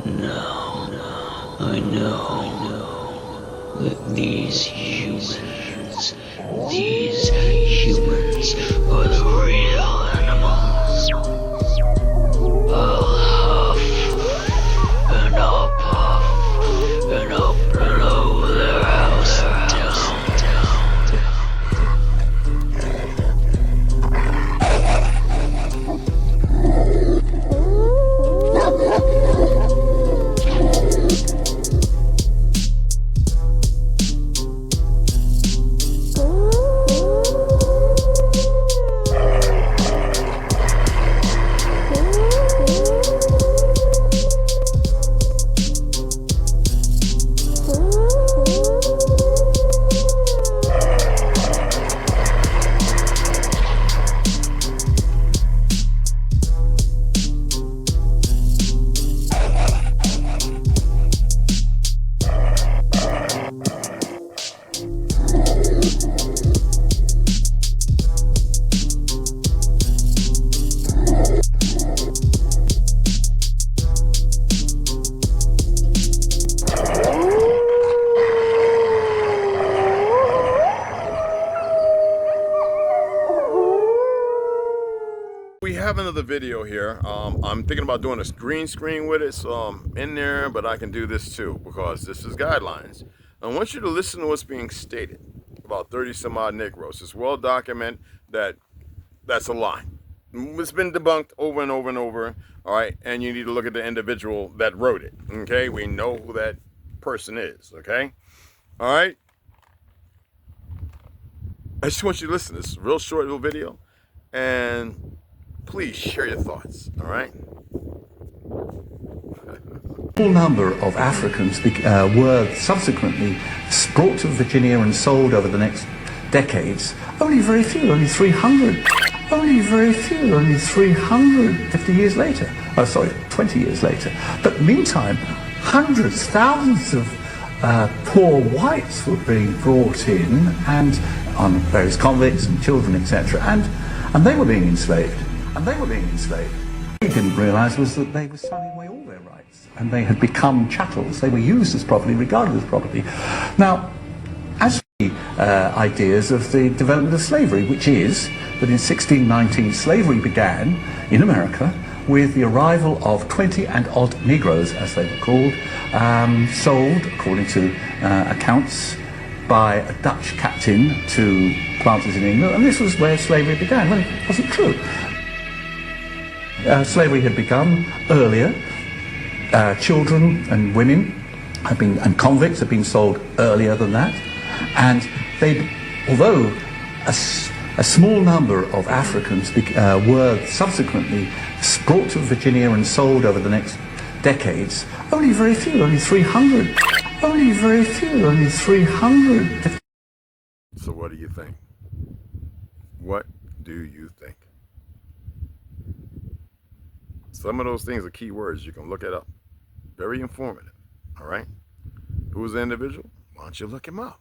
Now, I know that these humans are the real animals. I'll huff, and I'll puff, and I'll blow their house down. We have another video here. I'm thinking about doing a green screen with it, so I'm in there, but I can do this too because this is guidelines. I want you to listen to what's being stated about 30 some odd Negroes. It's well documented that that's a lie. It's been debunked over and over and over, all right? And you need to look at the individual that wrote it, okay? We know who that person is, okay? All right? I just want you to listen to this real short little video, and please share your thoughts, all right? A small number of Africans were subsequently brought to Virginia and sold over the next decades. Only very few, only 300. Only very few, only 350 years later. Oh, sorry, 20 years later. But meantime, hundreds, thousands of poor whites were being brought in, and on various convicts and children, etc. And they were being enslaved. And they were being enslaved. What they didn't realize was that they were selling away all their rights, and they had become chattels. They were used as property, regarded as property. Now, as for the ideas of the development of slavery, which is that in 1619 slavery began in America with the arrival of 20 and odd Negroes, as they were called, sold, according to accounts, by a Dutch captain to planters in England, and this was where slavery began. Well, it wasn't true. Slavery had begun earlier. Children and women and convicts had been sold earlier than that, and although a small number of Africans were subsequently brought to Virginia and sold over the next decades, only very few, only 300. Only very few, only 300. So what do you think? What do you think? Some of those things are key words. You can look it up. Very informative. All right? Who's the individual? Why don't you look him up?